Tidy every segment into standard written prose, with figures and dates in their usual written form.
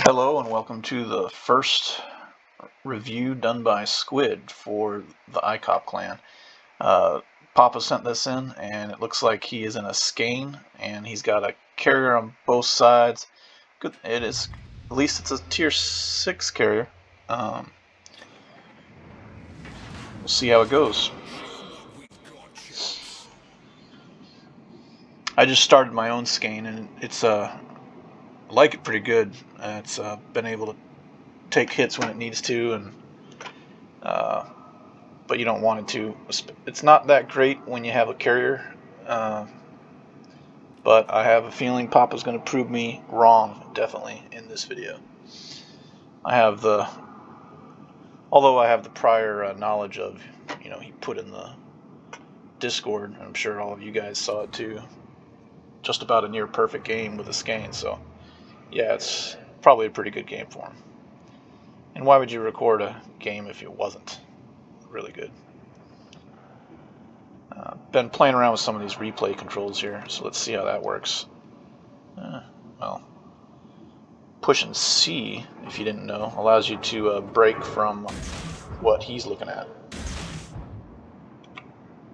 Hello and welcome to the first review done by Squid for the ICOP clan. Poppa sent this in and it looks like he is in a Skane and he's got a carrier on both sides. Good, it is, at least it's a tier 6 carrier. We'll see how it goes. I just started my own Skane and it's I like it pretty good. It's been able to take hits when it needs to, and but you don't want it to. It's not that great when you have a carrier, but I have a feeling Poppa's going to prove me wrong, definitely, in this video. Although I have the prior knowledge of, he put in the Discord, and I'm sure all of you guys saw it too, just about a near perfect game with a Skane, so yeah, it's probably a pretty good game for him. And why would you record a game if it wasn't really good? Been playing around with some of these replay controls here, so let's see how that works. Well, pushing C, if you didn't know, allows you to break from what he's looking at.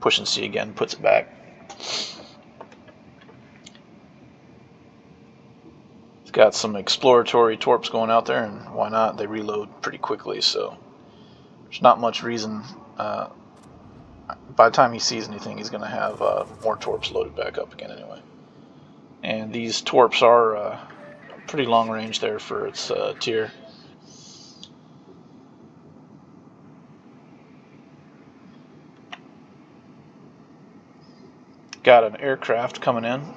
Pushing C again puts it back. It's got some exploratory torps going out there, and why not? They reload pretty quickly, so there's not much reason. By the time he sees anything, he's going to have more torps loaded back up again anyway. And these torps are pretty long range there for its tier. Got an aircraft coming in,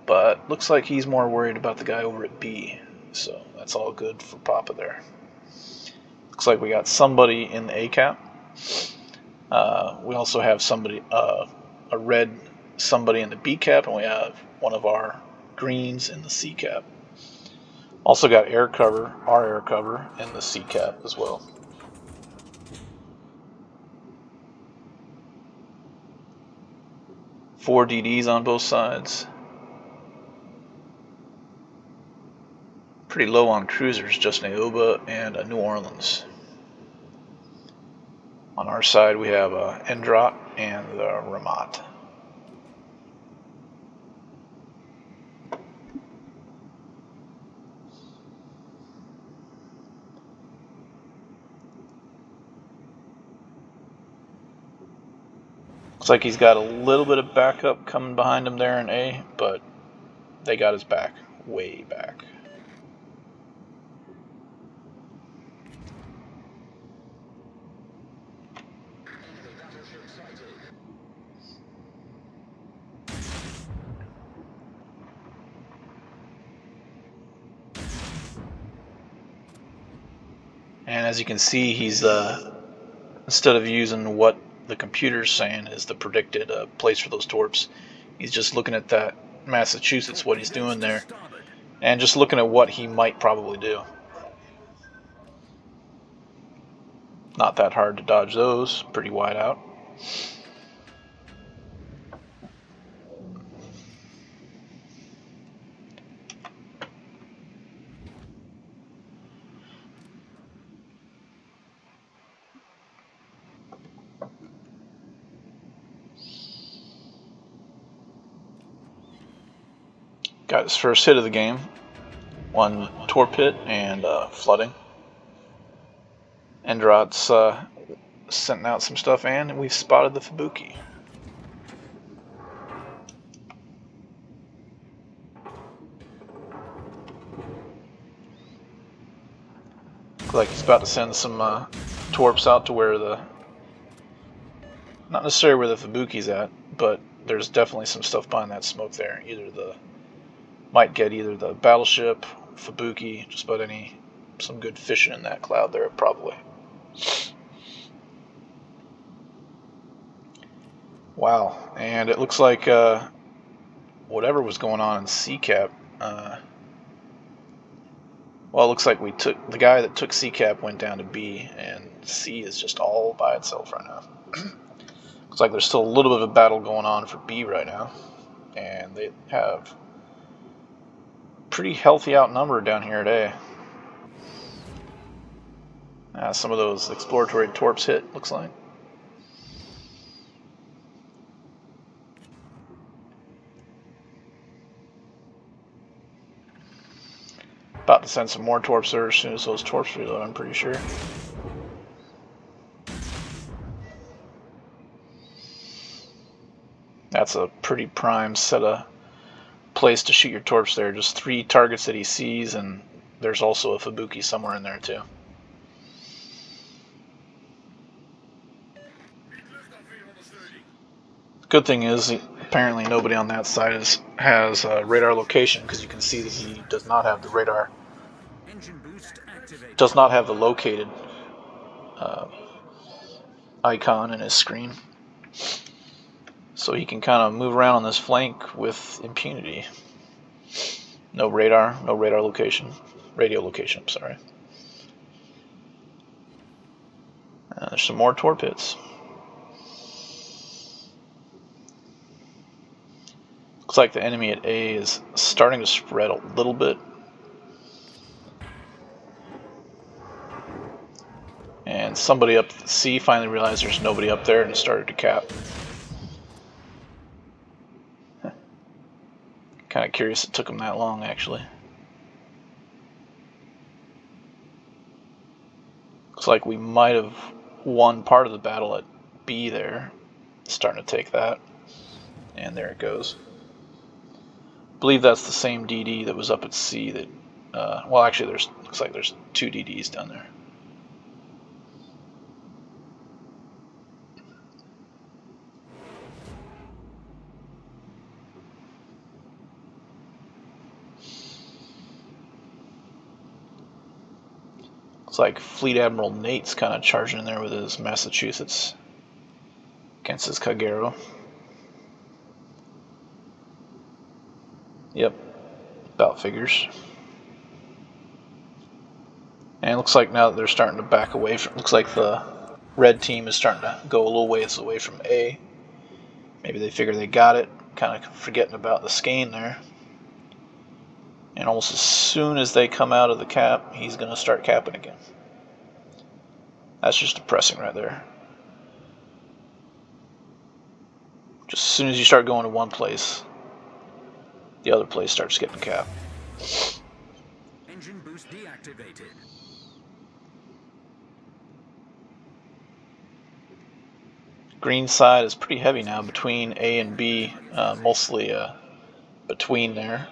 but looks like he's more worried about the guy over at B, so that's all good for Poppa there. Looks like we got somebody in the A cap. We also have somebody, a red somebody in the B cap, and we have one of our greens in the C cap. Also got air cover, our air cover, in the C cap as well. Four DDs on both sides. Pretty low on cruisers, just Naoba and New Orleans. On our side, we have Endrot and the Ramat. Looks like he's got a little bit of backup coming behind him there in A, but they got his back, way back. And as you can see, he's instead of using what the computer's saying is the predicted place for those torps, he's just looking at that Massachusetts, what he's doing there, and just looking at what he might probably do. Not that hard to dodge those, pretty wide out. Got his first hit of the game. One torp hit and flooding. Endrot's sending out some stuff, and we've spotted the Fubuki. Looks like he's about to send some torps out to where not necessarily where the Fubuki's at, but there's definitely some stuff behind that smoke there. Might get either the battleship, Fubuki, just about some good fishing in that cloud there, probably. Wow, and it looks like whatever was going on in C-Cap, well, it looks like the guy that took C-Cap went down to B, and C is just all by itself right now. Looks like there's still a little bit of a battle going on for B right now, and they have pretty healthy outnumbered down here at A. Some of those exploratory torps hit, looks like. About to send some more torps there as soon as those torps reload, I'm pretty sure. That's a pretty prime set of place to shoot your torps there. Just 3 targets that he sees, and there's also a Fubuki somewhere in there too. Good thing is, apparently nobody on that side has radar location, because you can see that he does not have the radar. Does not have the located icon in his screen. So he can kind of move around on this flank with impunity. No radar location. Radio location, I'm sorry. There's some more torp hits. Looks like the enemy at A is starting to spread a little bit. And somebody up at C finally realized there's nobody up there and started to cap. Kind of curious it took him that long, actually. Looks like we might have won part of the battle at B there. Starting to take that. And there it goes. I believe that's the same DD that was up at C that... well, actually, looks like there's 2 DDs down there. Looks like Fleet Admiral Nate's kind of charging in there with his Massachusetts against his Kagero. Yep, about figures. And it looks like now that they're starting to back away from... Looks like the red team is starting to go a little ways away from A. Maybe they figure they got it. Kind of forgetting about the Skane there. And almost as soon as they come out of the cap, he's going to start capping again. That's just depressing right there. Just as soon as you start going to one place, the other place starts getting capped. Engine boost deactivated. Green side is pretty heavy now between A and B, mostly between there.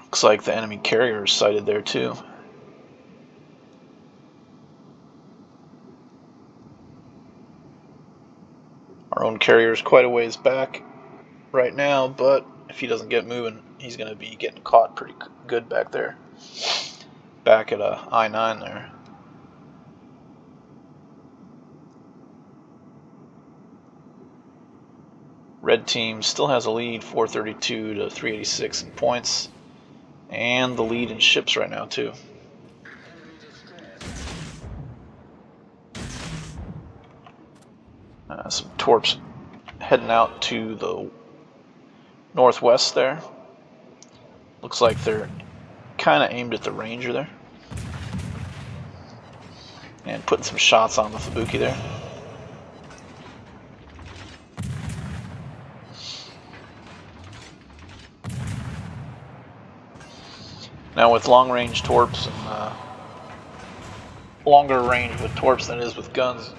Looks like the enemy carrier is sighted there too. Our own carrier is quite a ways back right now, but if he doesn't get moving, he's going to be getting caught pretty good back there. Back at I-9 there. Red team still has a lead, 432 to 386 in points. And the lead in ships right now, too. Some torps heading out to the northwest there. Looks like they're kind of aimed at the Ranger there. And putting some shots on the Fubuki there. Now with long-range torps and longer range with torps than it is with guns,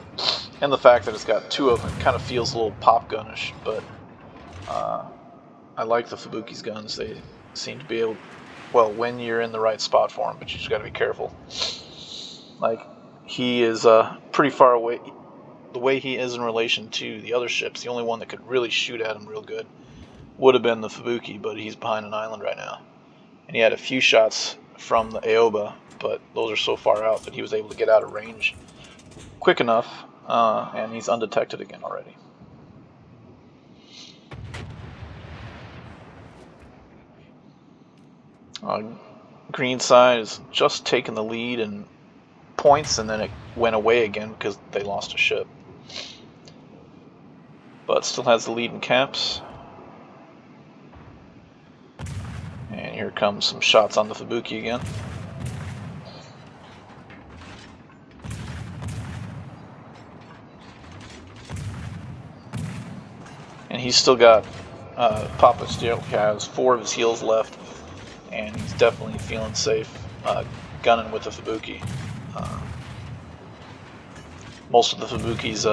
and the fact that it's got 2 of them, it kind of feels a little pop gunnish, but I like the Fubuki's guns. They seem to be able, well, when you're in the right spot for them, but you just got to be careful. Like, he is pretty far away. The way he is in relation to the other ships, the only one that could really shoot at him real good would have been the Fubuki, but he's behind an island right now. And he had a few shots from the Aoba, but those are so far out that he was able to get out of range quick enough, and he's undetected again already. Green side is just taking the lead in points, and then it went away again because they lost a ship. But still has the lead in caps. here comes some shots on the Fubuki again. And he's still got, Poppa still has 4 of his heals left, and he's definitely feeling safe gunning with the Fubuki. Most of the Fubuki's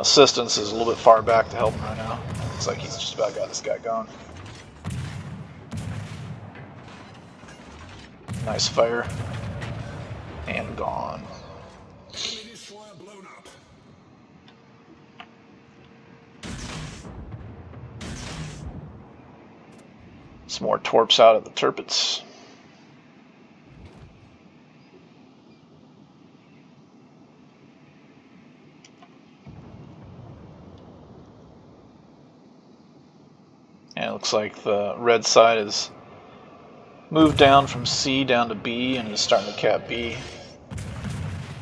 assistance is a little bit far back to help him right now. Looks like he's just about got this guy gone. Nice fire. And gone. Some more torps out of the turpits. And it looks like the red side is moved down from C down to B and is starting to cap B.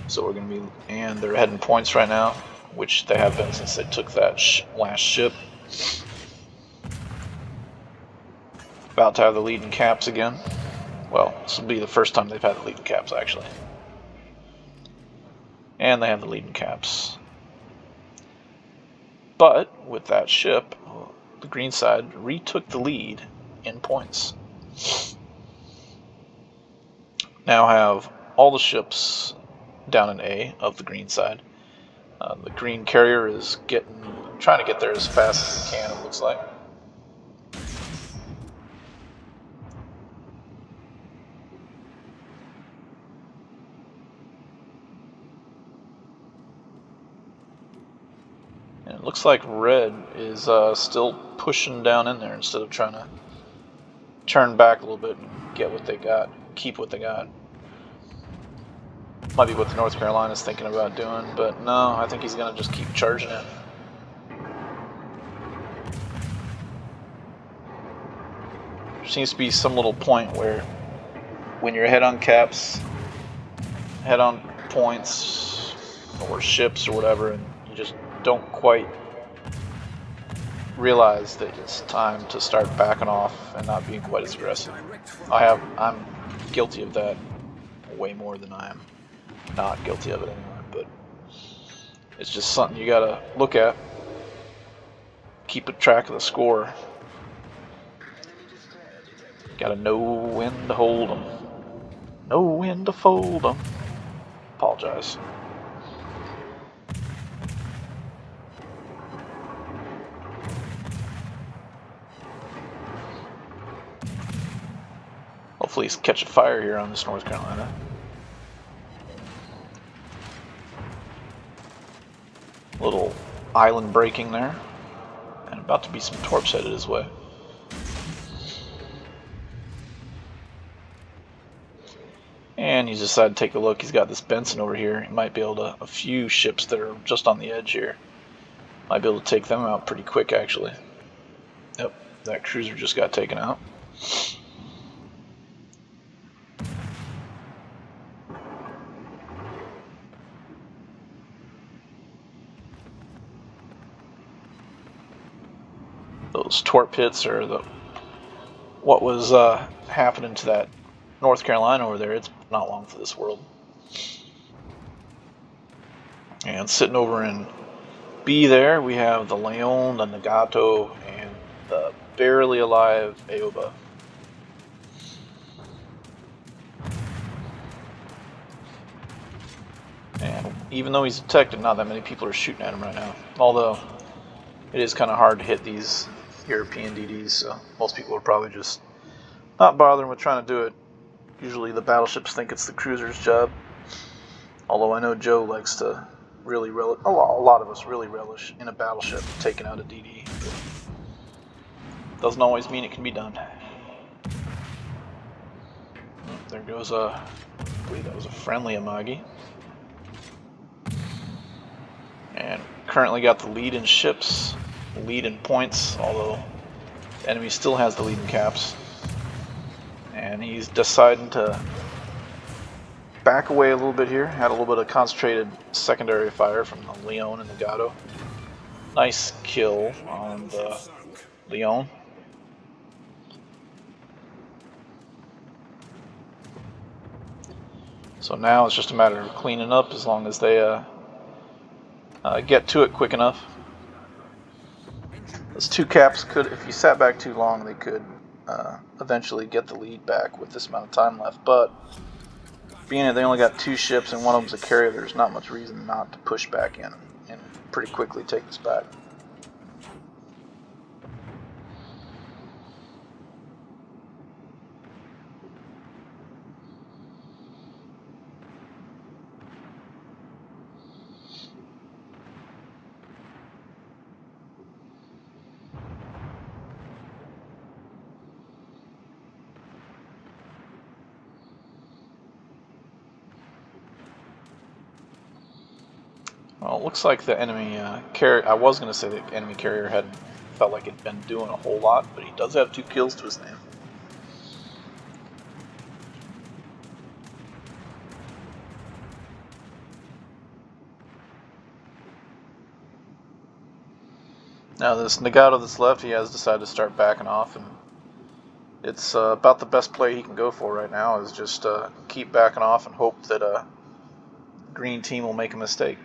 So we're going to be, and they're heading points right now, which they have been since they took that last ship. About to have the lead in caps again. Well, this will be the first time they've had the lead in caps actually. And they have the lead in caps. But with that ship, the green side retook the lead in points. Now have all the ships down in A of the green side. The green carrier is trying to get there as fast as it can, it looks like. And it looks like red is still pushing down in there instead of trying to turn back a little bit and get what they got, keep what they got. Might be what the North Carolina's thinking about doing, but no, I think he's going to just keep charging it. There seems to be some little point where when you're ahead on caps, head on points, or ships or whatever, and you just don't quite realize that it's time to start backing off and not being quite as aggressive. I'm guilty of that way more than I am not guilty of it anyway, but it's just something you gotta look at, keep a track of the score. Gotta know when to hold them, know when to fold them. Apologize. Hopefully he's catching fire here on this North Carolina. Little island breaking there, and about to be some torps headed his way. And he's decided to take a look. He's got this Benson over here. He might be able to, a few ships that are just on the edge here, might be able to take them out pretty quick actually. Yep, that cruiser just got taken out. Those torp hits are what was happening to that North Carolina over there. It's not long for this world. And sitting over in B there, we have the Leon, the Nagato, and the barely alive Aoba. And even though he's detected, not that many people are shooting at him right now. Although it is kind of hard to hit these European DDs, so most people are probably just not bothering with trying to do it. Usually the battleships think it's the cruiser's job. Although I know Joe likes to really relish, a lot of us really relish in a battleship taking out a DD. But doesn't always mean it can be done. There goes I believe that was a friendly Amagi. And currently got the lead in ships, lead in points, although the enemy still has the lead in caps. And he's deciding to back away a little bit here. Had a little bit of concentrated secondary fire from the Leon and the Gato. Nice kill on the Leon. So now it's just a matter of cleaning up as long as they get to it quick enough. Those two caps could, if you sat back too long, they could eventually get the lead back with this amount of time left. But being that they only got two ships and one of them's a carrier, there's not much reason not to push back in and pretty quickly take this back. Well, it looks like the enemy carrier, I was going to say the enemy carrier hadn't felt like it'd been doing a whole lot, but he does have 2 kills to his name. Now this Nagato that's left, he has decided to start backing off, and it's about the best play he can go for right now is just keep backing off and hope that green team will make a mistake.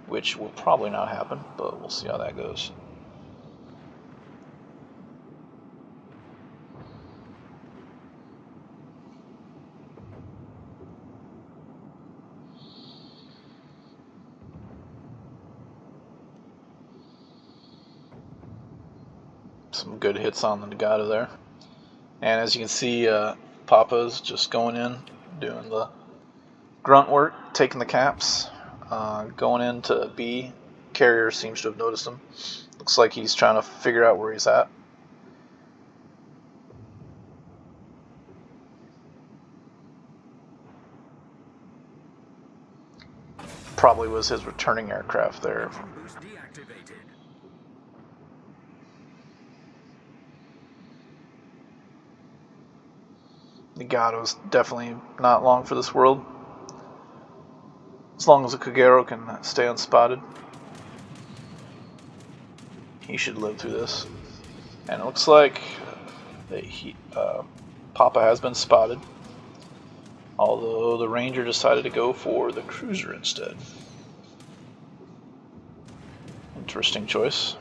Which will probably not happen, but we'll see how that goes. Some good hits on the Nagato there. And as you can see, Poppa's just going in, doing the grunt work, taking the caps. Going into B, carrier seems to have noticed him. Looks like he's trying to figure out where he's at. Probably was his returning aircraft there. Nagato's definitely not long for this world. As long as the Kagero can stay unspotted, he should live through this. And it looks like Poppa has been spotted, although the Ranger decided to go for the cruiser instead. Interesting choice.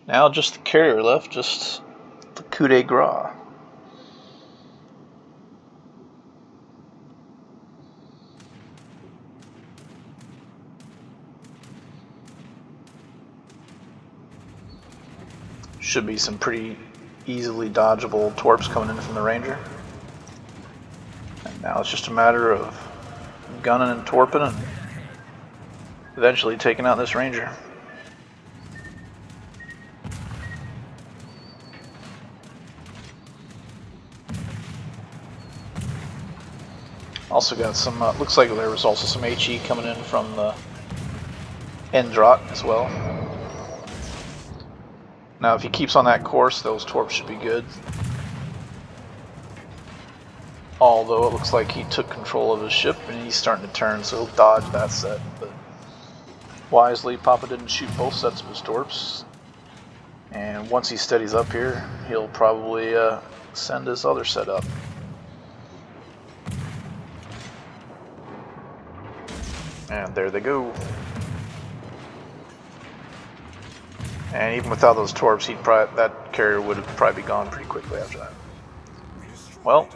Now just the carrier left, just the coup de grace. Should be some pretty easily dodgeable torps coming in from the Ranger. And now it's just a matter of gunning and torping and eventually taking out this Ranger. Also got some, looks like there was also some HE coming in from the Endrot as well. Now if he keeps on that course, those torps should be good. Although it looks like he took control of his ship and he's starting to turn, so he'll dodge that set. But wisely, Poppa didn't shoot both sets of his torps. And once he steadies up here, he'll probably send his other set up. And there they go. And even without those torps, that carrier would have probably gone pretty quickly after that. Well,